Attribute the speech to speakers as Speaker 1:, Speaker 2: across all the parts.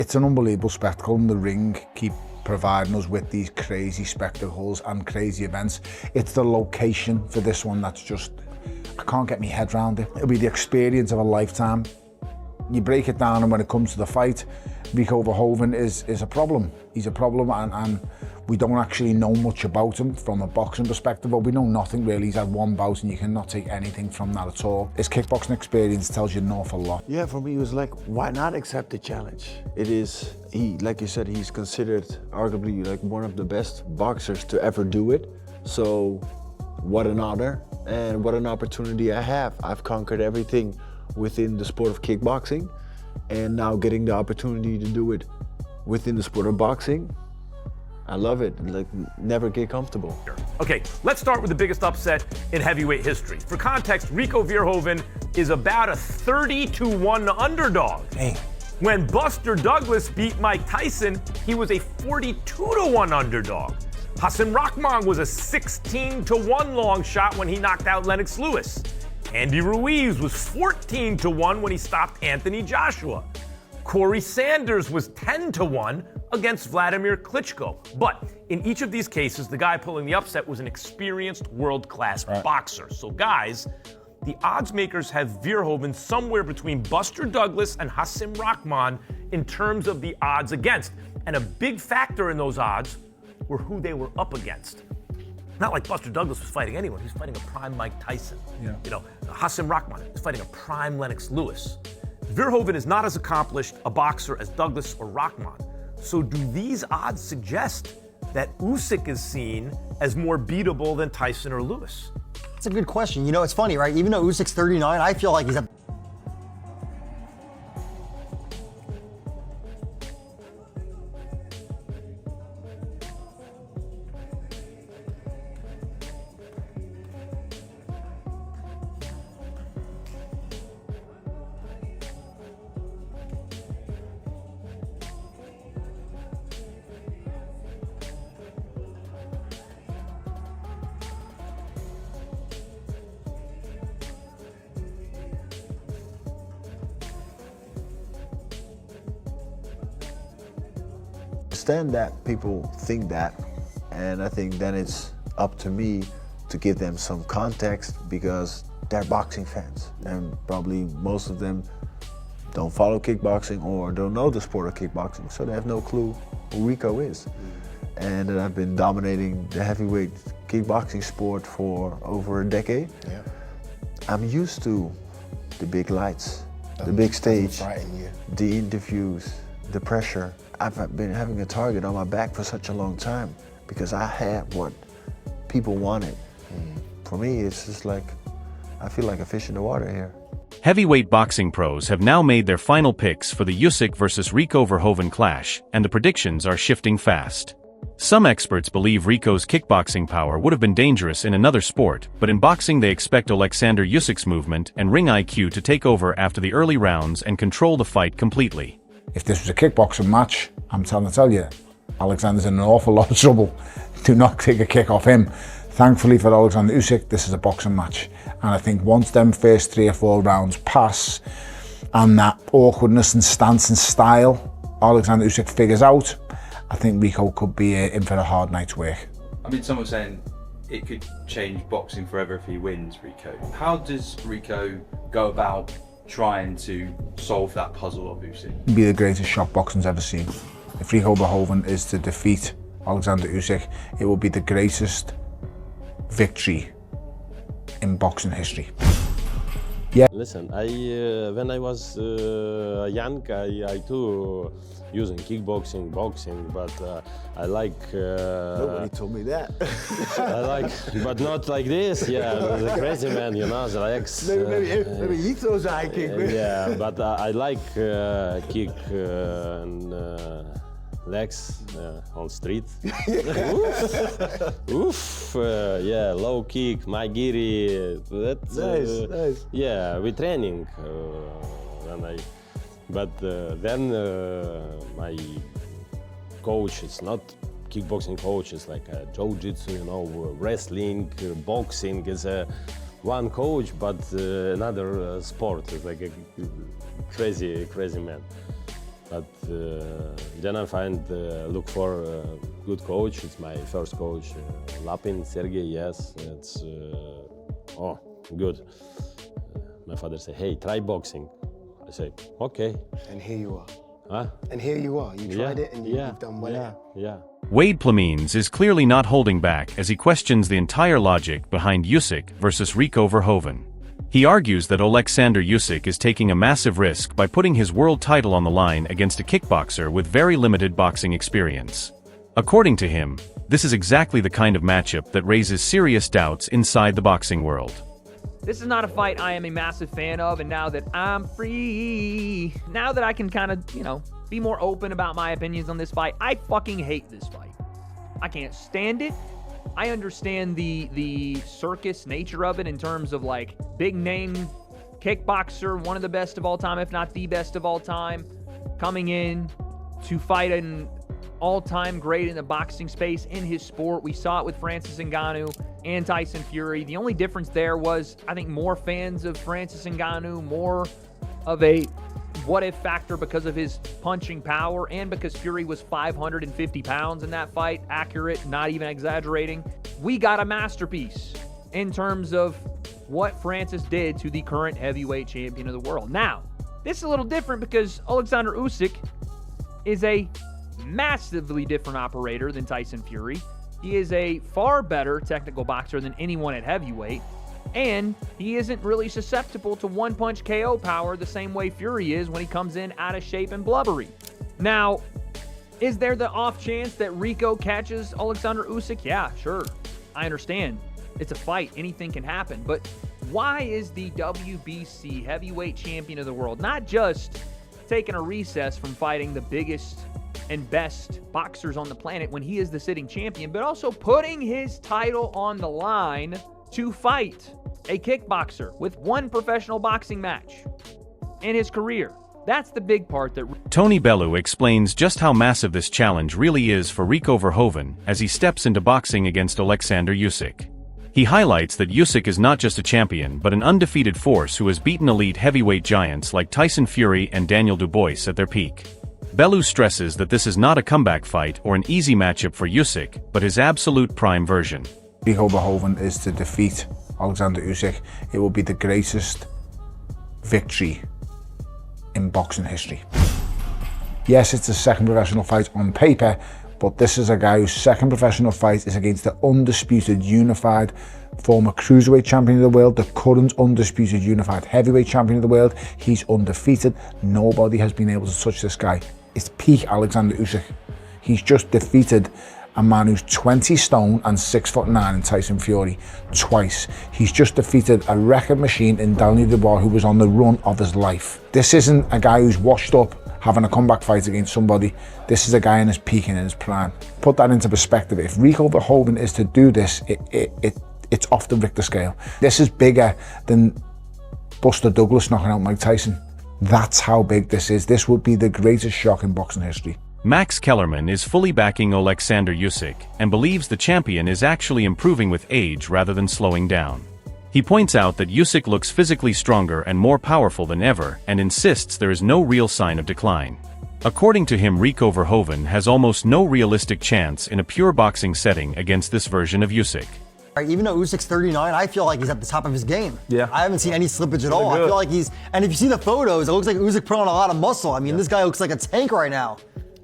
Speaker 1: It's an unbelievable spectacle, and the ring keep providing us with these crazy spectacles and crazy events. It's the location for this one that's just, I can't get my head around it. It'll be the experience of a lifetime. You break it down, and when it comes to the fight, Rico Verhoeven is a problem. He's a problem, and we don't actually know much about him from a boxing perspective, but we know nothing really. He's had one bout, and you cannot take anything from that at all. His kickboxing experience tells you an awful lot.
Speaker 2: Yeah, for me, it was like, why not accept the challenge? It is, like you said, he's considered arguably like one of the best boxers to ever do it. So what an honor and what an opportunity I have. I've conquered everything within the sport of kickboxing, and now getting the opportunity to do it within the sport of boxing, I love it. Like, never get comfortable.
Speaker 3: Okay, let's start with the biggest upset in heavyweight history. For context, Rico Verhoeven is about a 30-1 underdog.
Speaker 1: Hey.
Speaker 3: When Buster Douglas beat Mike Tyson, he was a 42-1 underdog. Hasim Rahman was a 16-1 long shot when he knocked out Lennox Lewis. Andy Ruiz was 14-1 when he stopped Anthony Joshua. Corey Sanders was 10-1 against Vladimir Klitschko. But in each of these cases, the guy pulling the upset was an experienced world-class boxer. So guys, the odds makers have Verhoeven somewhere between Buster Douglas and Hasim Rahman in terms of the odds against. And a big factor in those odds were who they were up against. Not like Buster Douglas was fighting anyone. He's fighting a prime Mike Tyson. Yeah. You know, Hasim Rahman is fighting a prime Lennox Lewis. Verhoeven is not as accomplished a boxer as Douglas or Rahman. So do these odds suggest that Usyk is seen as more beatable than Tyson or Lewis?
Speaker 4: That's a good question. You know, it's funny, right? Even though Usyk's 39, I feel like he's a
Speaker 2: Understand that people think that, and I think then it's up to me to give them some context, because they're boxing fans, and probably most of them don't follow kickboxing or don't know the sport of kickboxing, so they have no clue who Rico is. And that I've been dominating the heavyweight kickboxing sport for over a decade. Yeah. I'm used to the big lights, the big stage, the interviews, the pressure. I've been having a target on my back for such a long time because I had what people wanted. For me, it's just like, I feel like a fish in the water here.
Speaker 5: Heavyweight boxing pros have now made their final picks for the Usyk versus Rico Verhoeven clash, and the predictions are shifting fast. Some experts believe Rico's kickboxing power would have been dangerous in another sport, but in boxing they expect Oleksandr Usyk's movement and ring IQ to take over after the early rounds and control the fight completely.
Speaker 1: If this was a kickboxing match, I'm trying to tell you, Alexander's in an awful lot of trouble. Do not take a kick off him. Thankfully for Oleksandr Usyk, this is a boxing match. And I think once them first 3 or 4 rounds pass, and that awkwardness and stance and style Oleksandr Usyk figures out, I think Rico could be in for a hard night's work.
Speaker 6: I mean, someone saying it could change boxing forever if he wins, Rico. How does Rico go about trying to solve that puzzle of Usyk?
Speaker 1: Be the greatest shock boxing's ever seen. If Rico Verhoeven is to defeat Oleksandr Usyk, it will be the greatest victory in boxing history. Yeah.
Speaker 7: Listen, when I was young, I too using kickboxing, boxing, but I like.
Speaker 2: Nobody told me that.
Speaker 7: I like, but not like this. Yeah, the crazy man, you know, the legs.
Speaker 2: Maybe he throws a high kick.
Speaker 7: Yeah, but I like kick and legs on street. Oof, yeah, low kick, magiri. That's
Speaker 2: nice.
Speaker 7: Yeah, we training but then my coach is not kickboxing coach, is like jiu-jitsu, you know, wrestling, boxing is one coach, but another sport is like a crazy man. But then I look for a good coach. It's my first coach, Lapin, Sergey, yes. It's, good. My father said, hey, try boxing. I say, okay.
Speaker 8: And here you are.
Speaker 7: Huh?
Speaker 8: And here you are. You tried it and you've done well.
Speaker 7: Yeah.
Speaker 5: Wade Plemines is clearly not holding back as he questions the entire logic behind Usyk versus Rico Verhoeven. He argues that Oleksandr Usyk is taking a massive risk by putting his world title on the line against a kickboxer with very limited boxing experience. According to him, this is exactly the kind of matchup that raises serious doubts inside the boxing world.
Speaker 9: This is not a fight I am a massive fan of, and now that I'm free, now that I can kind of, be more open about my opinions on this fight, I fucking hate this fight. I can't stand it. I understand the circus nature of it in terms of like big name kickboxer, one of the best of all time, if not the best of all time, coming in to fight an all-time great in the boxing space in his sport. We saw it with Francis Ngannou and Tyson Fury. The only difference there was, I think, more fans of Francis Ngannou, more of a what-if factor because of his punching power and because Fury was 550 pounds in that fight. Accurate, not even exaggerating. We got a masterpiece in terms of what Francis did to the current heavyweight champion of the world. Now, this is a little different because Oleksandr Usyk is a massively different operator than Tyson Fury. He is a far better technical boxer than anyone at heavyweight, and he isn't really susceptible to one-punch KO power the same way Fury is when he comes in out of shape and blubbery. Now, is there the off chance that Rico catches Oleksandr Usyk? Yeah, sure. I understand. It's a fight. Anything can happen. But why is the WBC heavyweight champion of the world not just taking a recess from fighting the biggest and best boxers on the planet when he is the sitting champion, but also putting his title on the line to fight a kickboxer with one professional boxing match in his career? That's the big part that...
Speaker 5: Tony Bellew explains just how massive this challenge really is for Rico Verhoeven as he steps into boxing against Oleksandr Usyk. He highlights that Usyk is not just a champion but an undefeated force who has beaten elite heavyweight giants like Tyson Fury and Daniel Dubois at their peak. Bellew stresses that this is not a comeback fight or an easy matchup for Usyk, but his absolute prime version.
Speaker 1: Rico Verhoeven is to defeat Oleksandr Usyk. It will be the greatest victory in boxing history. Yes, it's the second professional fight on paper, but this is a guy whose second professional fight is against the undisputed unified former cruiserweight champion of the world, the current undisputed unified heavyweight champion of the world. He's undefeated. Nobody has been able to touch this guy. It's peak Oleksandr Usyk. He's just defeated a man who's 20 stone and 6'9" in Tyson Fury twice. He's just defeated a record machine in Daniel Dubois who was on the run of his life. This isn't a guy who's washed up having a comeback fight against somebody. This is a guy in his peak and in his prime. Put that into perspective. If Rico Verhoeven is to do this, it's off the Richter scale. This is bigger than Buster Douglas knocking out Mike Tyson. That's how big this is. This would be the greatest shock in boxing history.
Speaker 5: Max Kellerman is fully backing Oleksandr Usyk and believes the champion is actually improving with age rather than slowing down. He points out that Usyk looks physically stronger and more powerful than ever and insists there is no real sign of decline. According to him, Rico Verhoeven has almost no realistic chance in a pure boxing setting against this version of Usyk.
Speaker 4: Even though Usyk's 39, I feel like he's at the top of his game.
Speaker 3: Yeah.
Speaker 4: I haven't seen any slippage at all. I feel like and if you see the photos, it looks like Usyk put on a lot of muscle. I mean, this guy looks like a tank right now.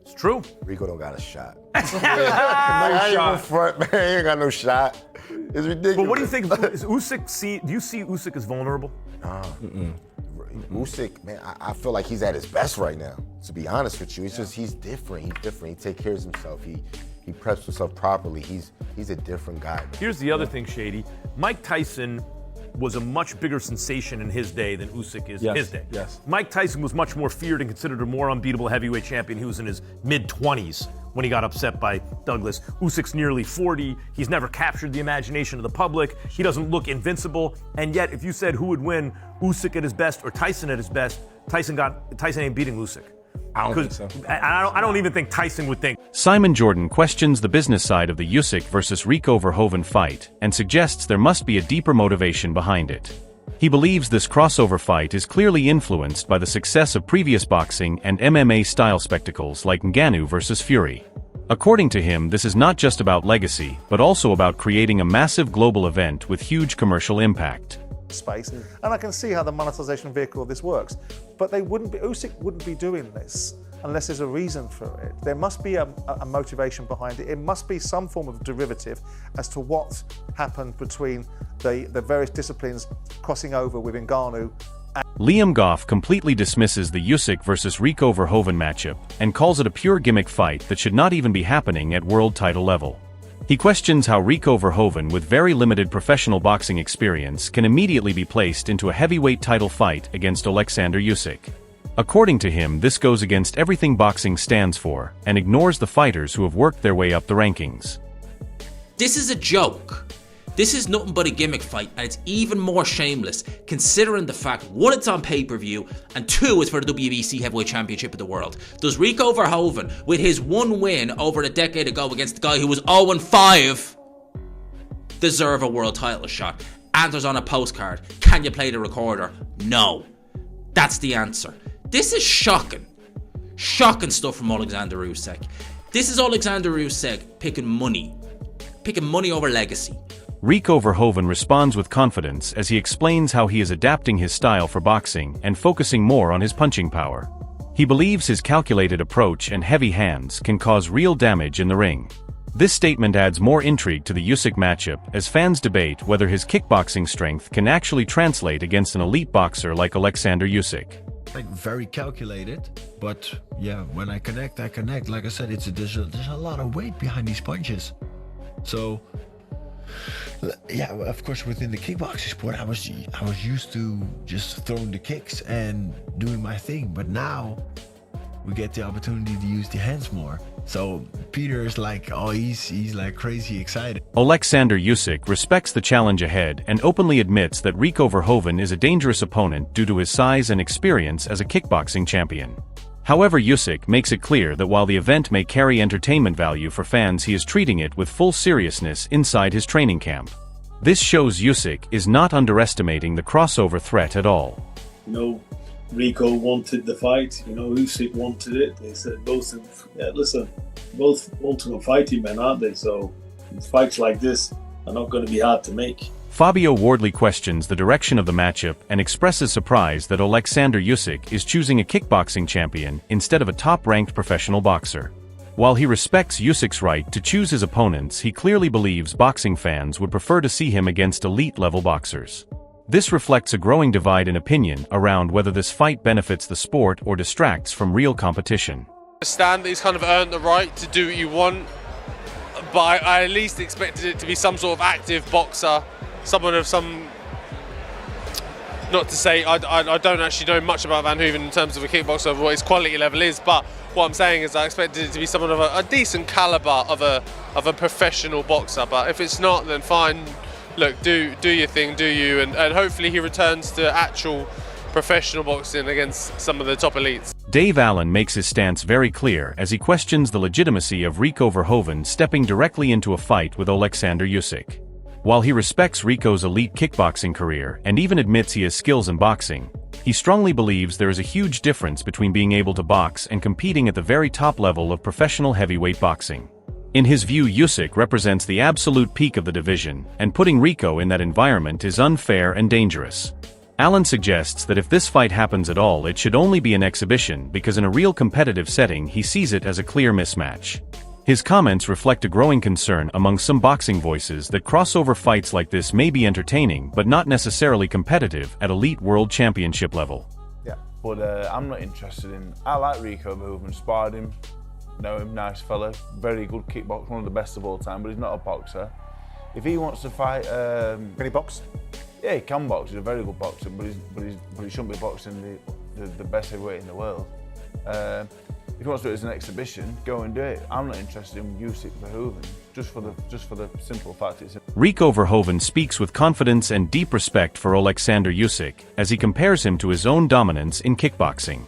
Speaker 3: It's true.
Speaker 8: Rico don't got a shot.
Speaker 3: No shot.
Speaker 8: Front, man. He ain't got no shot. It's ridiculous.
Speaker 3: But what do you think? Is Usyk do you see Usyk as vulnerable?
Speaker 8: Usyk, man, I feel like he's at his best right now, to be honest with you. It's just he's different. He's different. He takes care of himself. He preps himself properly. He's a different guy, man.
Speaker 3: Here's the other thing, Shady. Mike Tyson was a much bigger sensation in his day than Usyk is in his day.
Speaker 6: Yes.
Speaker 3: Mike Tyson was much more feared and considered a more unbeatable heavyweight champion. He was in his mid-20s when he got upset by Douglas. Usyk's nearly 40. He's never captured the imagination of the public. He doesn't look invincible. And yet, if you said who would win, Usyk at his best or Tyson at his best, Tyson ain't beating Usyk.
Speaker 6: I don't think so.
Speaker 3: I don't even think Tyson would think.
Speaker 5: Simon Jordan questions the business side of the Usyk versus Rico Verhoeven fight and suggests there must be a deeper motivation behind it. He believes this crossover fight is clearly influenced by the success of previous boxing and MMA-style spectacles like Ngannou versus Fury. According to him, this is not just about legacy, but also about creating a massive global event with huge commercial impact.
Speaker 10: Space, and I can see how the monetization vehicle of this works, but Usyk wouldn't be doing this unless there's a reason for it. There must be a motivation behind it. It must be some form of derivative as to what happened between the various disciplines crossing over with Ngannou.
Speaker 5: Liam Goff completely dismisses the Usyk versus Rico Verhoeven matchup and calls it a pure gimmick fight that should not even be happening at world title level. He questions how Rico Verhoeven, with very limited professional boxing experience, can immediately be placed into a heavyweight title fight against Oleksandr Usyk. According to him, this goes against everything boxing stands for and ignores the fighters who have worked their way up the rankings.
Speaker 11: This is a joke. This is nothing but a gimmick fight, and it's even more shameless considering the fact, one, it's on pay-per-view, and two, it's for the WBC Heavyweight Championship of the world. Does Rico Verhoeven, with his one win over a decade ago against the guy who was 0-5, deserve a world title shot? Answers on a postcard. Can you play the recorder? No. That's the answer. This is shocking. Shocking stuff from Oleksandr Usyk. This is Oleksandr Usyk picking money over legacy.
Speaker 5: Rico Verhoeven responds with confidence as he explains how he is adapting his style for boxing and focusing more on his punching power. He believes his calculated approach and heavy hands can cause real damage in the ring. This statement adds more intrigue to the Usyk matchup as fans debate whether his kickboxing strength can actually translate against an elite boxer like Oleksandr Usyk.
Speaker 12: Like, very calculated, but yeah, when I connect. Like I said, there's a lot of weight behind these punches. So yeah, of course, within the kickboxing sport, I was used to just throwing the kicks and doing my thing, but now we get the opportunity to use the hands more. So Peter is like, oh, he's like crazy excited.
Speaker 5: Oleksandr Usyk respects the challenge ahead and openly admits that Rico Verhoeven is a dangerous opponent due to his size and experience as a kickboxing champion. However, Usyk makes it clear that while the event may carry entertainment value for fans, he is treating it with full seriousness inside his training camp. This shows Usyk is not underestimating the crossover threat at all.
Speaker 13: Rico wanted the fight, Usyk wanted it. They said both ultimate fighting men, aren't they? So fights like this are not going to be hard to make.
Speaker 5: Fabio Wardley questions the direction of the matchup and expresses surprise that Oleksandr Usyk is choosing a kickboxing champion instead of a top-ranked professional boxer. While he respects Usyk's right to choose his opponents, he clearly believes boxing fans would prefer to see him against elite-level boxers. This reflects a growing divide in opinion around whether this fight benefits the sport or distracts from real competition.
Speaker 14: I understand that he's kind of earned the right to do what you want, but I at least expected it to be some sort of active boxer. Someone of some, not to say, I don't actually know much about Verhoeven in terms of a kickboxer, of what his quality level is, but what I'm saying is I expected it to be someone of a decent caliber of a professional boxer. But if it's not, then fine. Look, do your thing, do you, and hopefully he returns to actual professional boxing against some of the top elites.
Speaker 5: Dave Allen makes his stance very clear as he questions the legitimacy of Rico Verhoeven stepping directly into a fight with Oleksandr Usyk. While he respects Rico's elite kickboxing career and even admits he has skills in boxing, he strongly believes there is a huge difference between being able to box and competing at the very top level of professional heavyweight boxing. In his view, Usyk represents the absolute peak of the division, and putting Rico in that environment is unfair and dangerous. Allen suggests that if this fight happens at all, it should only be an exhibition because in a real competitive setting he sees it as a clear mismatch. His comments reflect a growing concern among some boxing voices that crossover fights like this may be entertaining but not necessarily competitive at elite world championship level.
Speaker 15: Yeah, but I'm not interested in... I like Rico Verhoeven, sparred him, know him, nice fella, very good kickboxer, one of the best of all time, but he's not a boxer. If he wants to fight...
Speaker 10: Can he box?
Speaker 15: Yeah, he can box, he's a very good boxer, but he shouldn't be boxing the best heavyweight in the world. If he wants to do it as an exhibition, go and do it. I'm not interested in Usyk Verhoeven, just for the simple fact it's...
Speaker 5: Rico Verhoeven speaks with confidence and deep respect for Oleksandr Usyk as he compares him to his own dominance in kickboxing.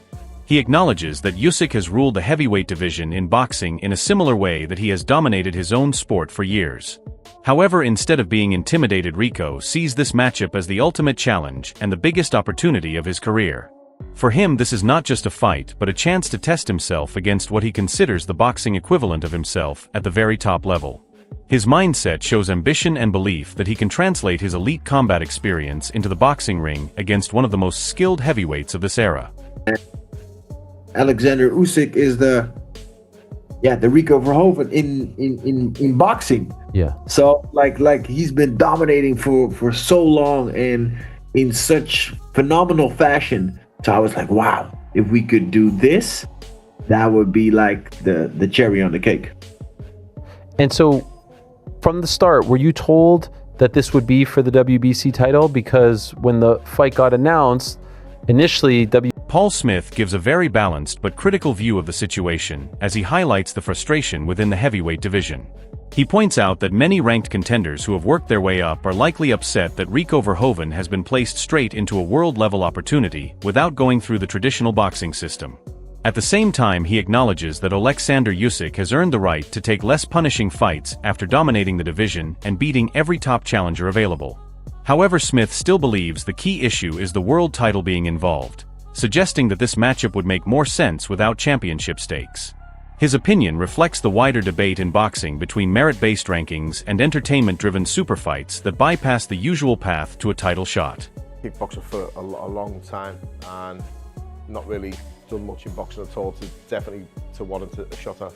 Speaker 5: He acknowledges that Usyk has ruled the heavyweight division in boxing in a similar way that he has dominated his own sport for years. However, instead of being intimidated, Rico sees this matchup as the ultimate challenge and the biggest opportunity of his career. For him, this is not just a fight, but a chance to test himself against what he considers the boxing equivalent of himself at the very top level. His mindset shows ambition and belief that he can translate his elite combat experience into the boxing ring against one of the most skilled heavyweights of this era.
Speaker 16: Oleksandr Usyk is the Rico Verhoeven in boxing.
Speaker 17: Yeah.
Speaker 16: So like he's been dominating for so long and in such phenomenal fashion. So I was like, wow, if we could do this, that would be like the cherry on the cake.
Speaker 17: And so from the start, were you told that this would be for the WBC title? Because when the fight got announced, initially
Speaker 5: Paul Smith gives a very balanced but critical view of the situation as he highlights the frustration within the heavyweight division. He points out that many ranked contenders who have worked their way up are likely upset that Rico Verhoeven has been placed straight into a world-level opportunity without going through the traditional boxing system. At the same time, he acknowledges that Oleksandr Usyk has earned the right to take less punishing fights after dominating the division and beating every top challenger available. However, Smith still believes the key issue is the world title being involved, suggesting that this matchup would make more sense without championship stakes. His opinion reflects the wider debate in boxing between merit-based rankings and entertainment-driven superfights that bypass the usual path to a title shot.
Speaker 18: Kickboxer for a long time and not really done much in boxing at all to warrant a shot at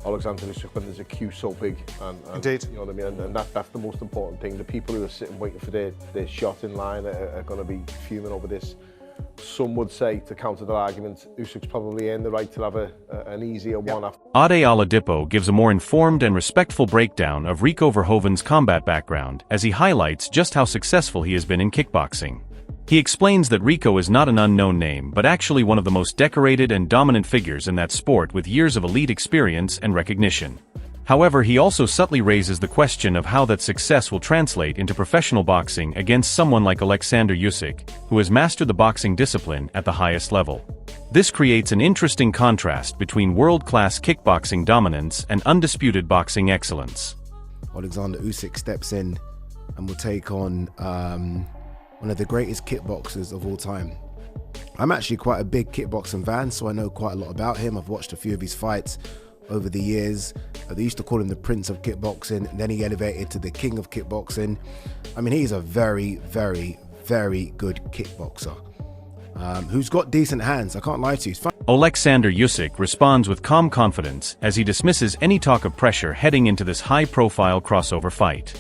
Speaker 18: Oleksandr Usyk when there's a queue so big. And
Speaker 10: Indeed.
Speaker 18: You know what I mean? And that's the most important thing. The people who are sitting waiting for their shot in line are going to be fuming over this. Some would say, to counter that argument, Usyk's probably earned the right to have an easier one after.
Speaker 5: Ade Oladipo gives a more informed and respectful breakdown of Rico Verhoeven's combat background as he highlights just how successful he has been in kickboxing. He explains that Rico is not an unknown name, but actually one of the most decorated and dominant figures in that sport with years of elite experience and recognition. However, he also subtly raises the question of how that success will translate into professional boxing against someone like Oleksandr Usyk, who has mastered the boxing discipline at the highest level. This creates an interesting contrast between world-class kickboxing dominance and undisputed boxing excellence.
Speaker 8: Oleksandr Usyk steps in and will take on one of the greatest kickboxers of all time. I'm actually quite a big kickboxing fan, so I know quite a lot about him. I've watched a few of his fights over the years. They used to call him the Prince of Kickboxing, and then he elevated to the King of Kickboxing. I mean, he's a very, very, very good kickboxer who's got decent hands. I can't lie to you.
Speaker 5: Oleksandr Usyk responds with calm confidence as he dismisses any talk of pressure heading into this high-profile crossover fight.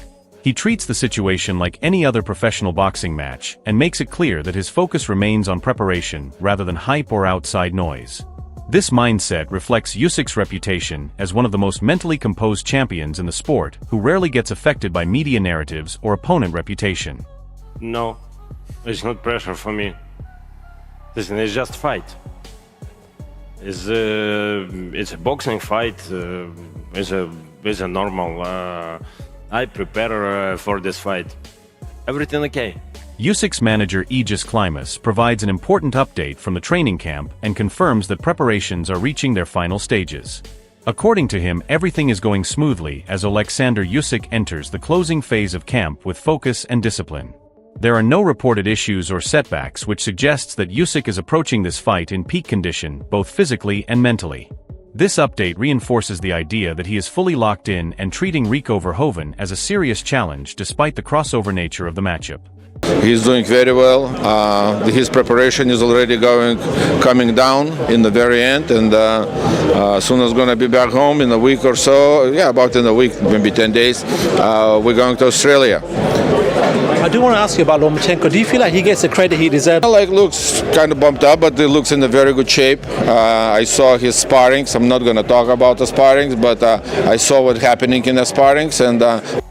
Speaker 5: He treats the situation like any other professional boxing match and makes it clear that his focus remains on preparation rather than hype or outside noise. This mindset reflects Usyk's reputation as one of the most mentally composed champions in the sport who rarely gets affected by media narratives or opponent reputation.
Speaker 7: No, it's not pressure for me. Listen, it's just fight. It's a boxing fight. It's a normal. I prepare for this fight. Everything okay.
Speaker 5: Usyk's manager Aegis Klimas provides an important update from the training camp and confirms that preparations are reaching their final stages. According to him, everything is going smoothly as Oleksandr Usyk enters the closing phase of camp with focus and discipline. There are no reported issues or setbacks, which suggests that Usyk is approaching this fight in peak condition, both physically and mentally. This update reinforces the idea that he is fully locked in and treating Rico Verhoeven as a serious challenge despite the crossover nature of the matchup.
Speaker 19: He's doing very well. His preparation is already coming down in the very end, and soon as going to be back home in a week or so. Yeah, about in a week, maybe 10 days. We're going to Australia.
Speaker 20: I do want to ask you about Lomachenko. Do you feel like he gets the credit he deserves?
Speaker 19: Looks kind of bumped up, but he looks in a very good shape. I saw his sparrings. I'm not going to talk about the sparrings, but I saw what's happening in the sparrings. And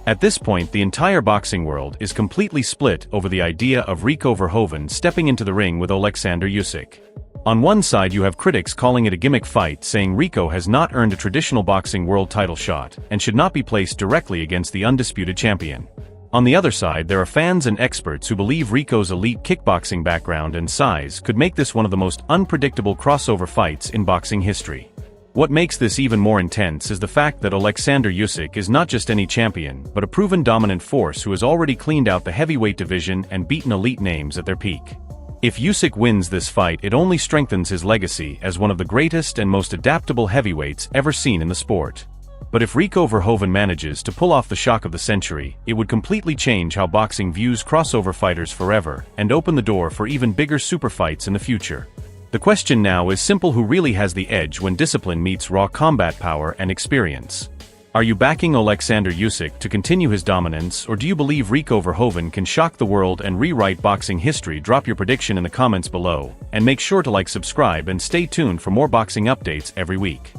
Speaker 5: at this point, the entire boxing world is completely split over the idea of Rico Verhoeven stepping into the ring with Oleksandr Usyk. On one side, you have critics calling it a gimmick fight, saying Rico has not earned a traditional boxing world title shot and should not be placed directly against the undisputed champion. On the other side, there are fans and experts who believe Rico's elite kickboxing background and size could make this one of the most unpredictable crossover fights in boxing history. What makes this even more intense is the fact that Oleksandr Usyk is not just any champion, but a proven dominant force who has already cleaned out the heavyweight division and beaten elite names at their peak. If Usyk wins this fight, it only strengthens his legacy as one of the greatest and most adaptable heavyweights ever seen in the sport. But if Rico Verhoeven manages to pull off the shock of the century, it would completely change how boxing views crossover fighters forever and open the door for even bigger super fights in the future. The question now is simple: who really has the edge when discipline meets raw combat power and experience? Are you backing Oleksandr Usyk to continue his dominance, or do you believe Rico Verhoeven can shock the world and rewrite boxing history? Drop your prediction in the comments below, and make sure to like, subscribe, and stay tuned for more boxing updates every week.